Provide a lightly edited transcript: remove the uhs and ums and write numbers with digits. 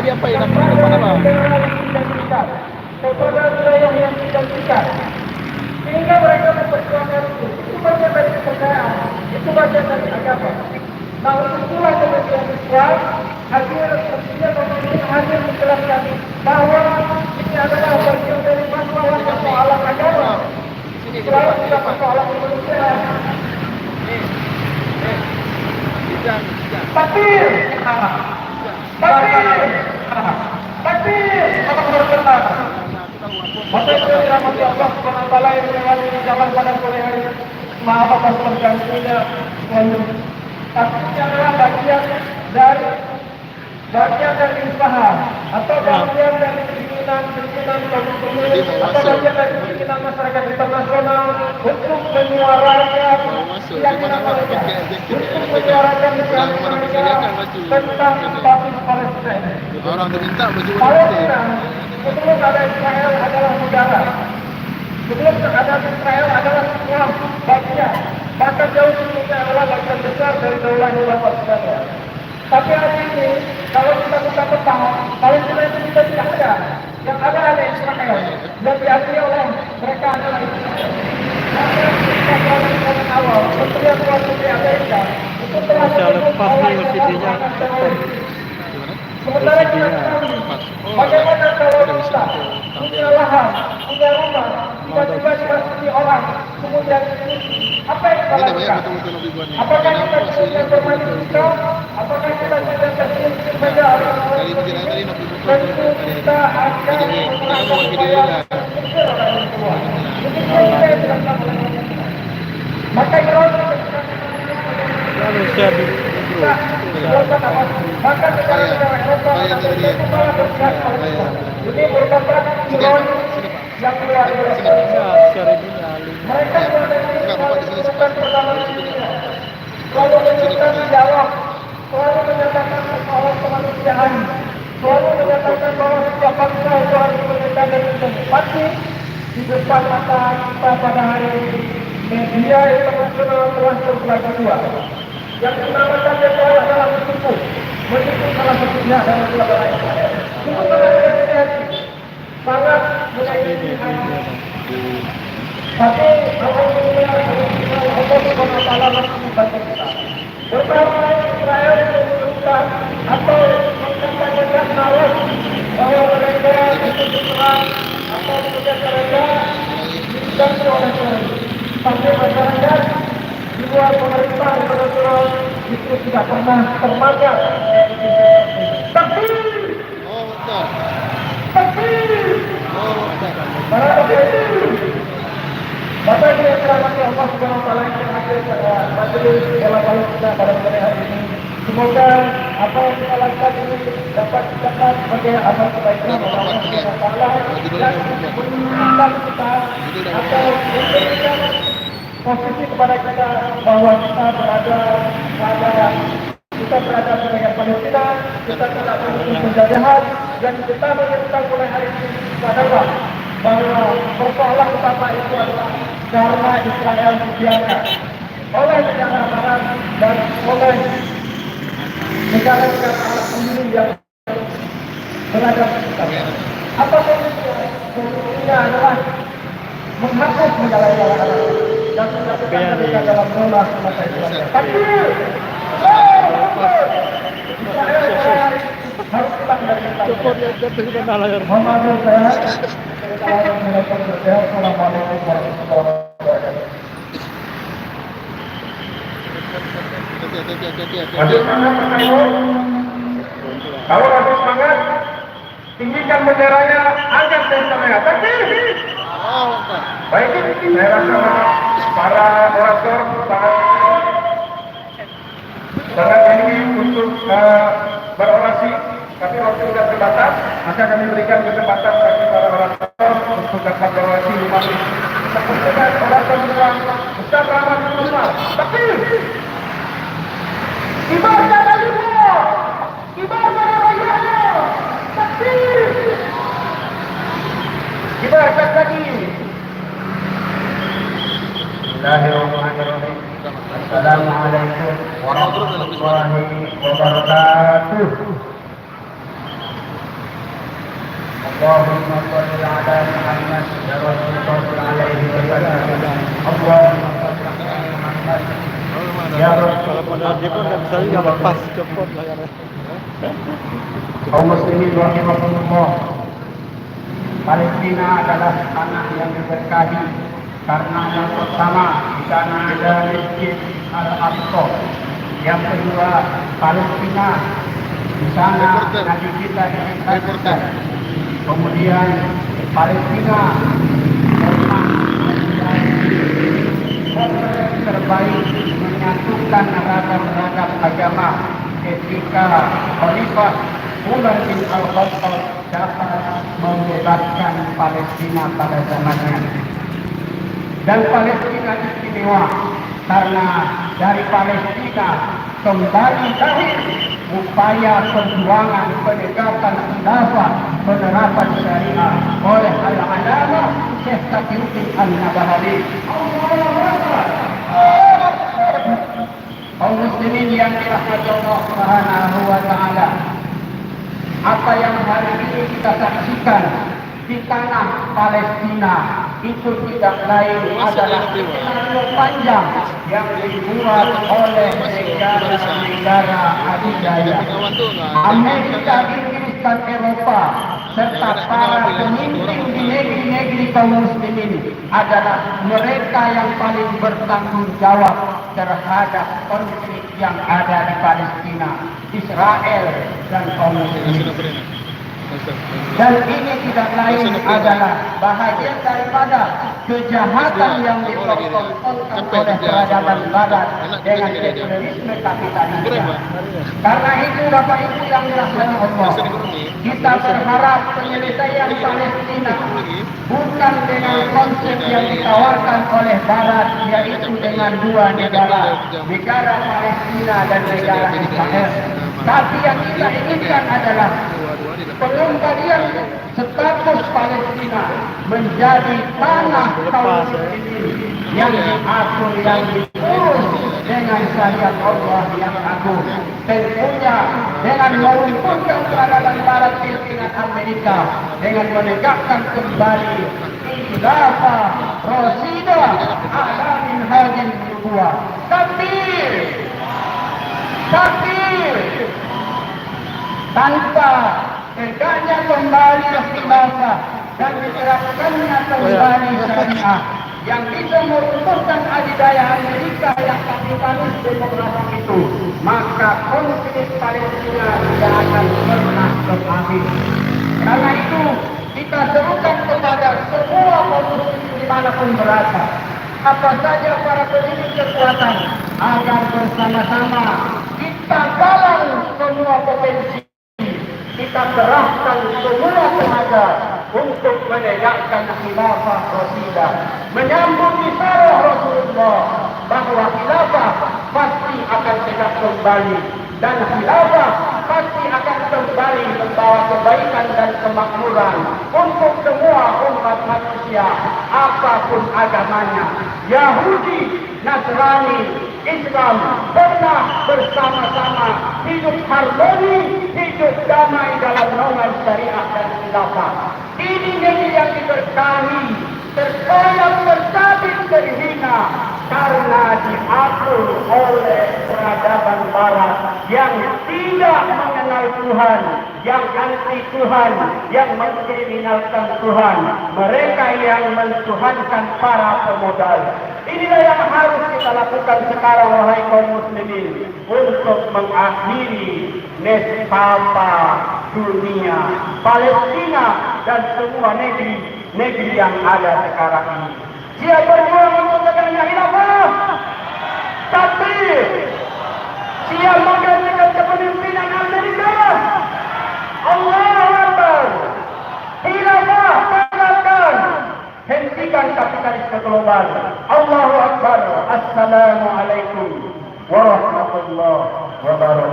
diapain? Aku di depan apa? Kepada wilayah yang dijanjikan, sehingga mereka memperjuangkan itu bagian dari kepercayaan, itu bagian dari agama. Nah, untuk itulah kemudian Islam hadir menjelaskan bahwa ini adalah bagian dari persoalan agama. Islam tidak persoalan kemanusiaan. Takbir, takbir, takbir. Apa berkenaan? Maka itu dirahmati Allah SWT yang melewati jalan pada sore hari. Maaf atas terganggunya waktu. Tapi ini adalah bagian dari usaha atau bagian dari keinginan kaum muslimin atau bagian dari keinginan masyarakat internasional untuk menyuarakan keyakinan mereka, untuk menyuarakan keyakinan mereka tentang status Palestina ini. Orang minta baju Palestina sebelum ada Israel adalah negara. Sebelum ada Israel adalah sebuah bagian, bahkan jauh sebelumnya adalah bagian besar dari daulah Palestina. Tapi hari ini, kalau kita buka peta, Palestina itu kita tidak ada. Yang ada Israel. Dan diakui oleh mereka adalah Israel. Maka kita awal, Kementerian Luar Negeri Amerika itu telah lepas universitinya. Sementara kita tahu, bagaimana kalau kita punya lahan, punya rumah, tiba-tiba dimasuki orang, kemudian apa yang kita lakukan? Apakah kita kemudian bermain kita? Apakah kita kemudian kasih meja tentu kita akan melakukan upaya maka Iran Lalu saya maka negara Eropa ini merupakan Iran yang luar biasa. Mereka bukan pertama selalu menunjukkan jawab, selalu menyatakan persoalan kemanusiaan, selalu menyatakan bahwa setiap bangsa itu harus merdeka dan demokrasi. Di depan mata kita pada hari ini, media internasional telah terbelah dua. Yang dinamakan DPR adalah menipu salah satunya dan beberapa lain. Itu sangat menyakitkan. Tapi alhamdulillah Allah SWT masih membantu kita. Beberapa Israel menunjukkan atau mengkampanyekan narasi bahwa mereka itu diserang atau kemudian mereka dibantu oleh teroris. Sampai masyarakat di luar pemerintah internasional itu tidak pernah termakan. Takbir! Takbir! Para takbir! Bapak yang dirahmati Allah Subhanahu wa taala yang hadir pada majelis Bela Palestina pada sore hari ini. Semoga apa yang kita lakukan ini dapat dicatat sebagai amal kebaikan Allah Subhanahu wa taala dan mengingatkan kita atau memberikan posisi kepada kita bahwa kita berada sebagai Palestina, kita tidak mendukung penjajahan dan kita menyertai mulai hari ini adalah bahwa persoalan utama itu adalah karena Israel dibiarkan oleh negara Barat dan oleh negara-negara Arab sendiri yang berada di sekitarnya. Apapun itu, solusinya adalah menghapus negara-negara Arab dan menjadikan mereka dalam zona semata Israel. Takbir! Israel harus pulang dari Israel. Muhammad saya. Assalamualaikum warahmatullahi wabarakatuh. Masih semangat bertemu. Kalau masih semangat, tinggikan benderanya, angkat benderanya. Takbir! Baik, saya rasa para orator sangat ini untuk berorasi, tapi waktu sudah terbatas, maka kami berikan kesempatan bagi para orator untuk dapat berorasi 5 menit. Sepertikan orator bilang, Ustaz Rahmat Umar, takbir! Kibar dan alimah, kibar dan rakyatnya, takbir! Kibar dan lagi. Bismillahirrahmanirrahim. Assalamualaikum warahmatullahi wabarakatuh. اللهم صل على محمد يا رسول الله عليه وسلم. اللهم صل على محمد ya Kalau pada dia pun nggak bisa juga lepas cepot lah kan. kaum muslimin rahimahumullah. Palestina adalah tanah yang diberkahi karena yang pertama di sana ada Masjid Al-Aqsa. Yang kedua, Palestina di sana Nabi kita diingatkan. Kemudian Palestina pernah menjadi terbaik menyatukan ragam-ragam agama ketika Khalifah Umar bin Al-Khattab dapat membebaskan Palestina pada zamannya. Dan Palestina istimewa karena dari Palestina kembali lahir upaya perjuangan penegakan khilafah penerapan syariah oleh al-alama Syekh Taqiyuddin An-Nabhani. Kaum muslimin yang dirahmati Allah Subhanahu wa taala, apa yang hari ini kita saksikan di tanah Palestina itu tidak lain adalah skenario panjang yang dibuat oleh negara-negara adidaya. Amerika, Inggris, dan Eropa serta para pemimpin di negeri-negeri kaum muslimin adalah mereka yang paling bertanggung jawab terhadap konflik yang ada di Palestina, Israel, dan kaum muslimin. Dan ini tidak lain adalah bahagian daripada kejahatan yang dipertontonkan oleh peradaban barat dengan terorisme kapitalisme. Karena itu Bapak Ibu yang dirahmati Allah, kita berharap penyelesaian Palestina bukan dengan konsep yang ditawarkan oleh barat, yaitu dengan dua negara Palestina dan negara Israel. Tapi yang kita inginkan adalah pengembalian status Palestina menjadi tanah kaum muslimin yang diatur, yang diurus dengan syariat Allah yang agung. Tentunya dengan meruntuhkan peradaban barat pimpinan Amerika dengan menegakkan kembali khilafah Rasidah ala minhajin nubuwah. Takbir! Takbir! Tanpa tegaknya kembali khilafah dan diterapkannya kembali syariah yang bisa meruntuhkan adidaya Amerika yang kapitalis demokrasi itu, maka konflik Palestina tidak akan pernah berakhir. Karena itu kita serukan kepada semua kaum muslimin dimanapun berada, apa saja para pemilik kekuatan, agar bersama-sama kita galang semua potensi, kita kerahkan semua tenaga untuk menegakkan khilafah Rasidah, menyambut isyarat Rasulullah bahwa khilafah pasti akan tegak kembali dan khilafah pasti akan kembali membawa kebaikan dan kemakmuran untuk semua umat manusia apapun agamanya. Yahudi, Nasrani, Islam pernah bersama-sama hidup harmoni, hidup damai dalam naungan syariah dan khilafah. Ini negeri yang diberkahi, terkoyak, tercabik, terhina karena diatur oleh peradaban barat yang tidak mengenal Tuhan, yang anti Tuhan, yang mengkriminalkan Tuhan, mereka yang mentuhankan para pemodal. Inilah yang harus kita lakukan sekarang, wahai kaum muslimin, untuk mengakhiri nestapa dunia Palestina dan semua negeri yang ada sekarang ini. Siap berjuang untuk tegaknya khilafah? Takbir! Siap menggantikan kepemimpinan Amerika? Allahu Akbar! Khilafah tegakkan! Hentikan kapitalisme global. Allahu Akbar. Assalamualaikum warahmatullahi wabarakatuh.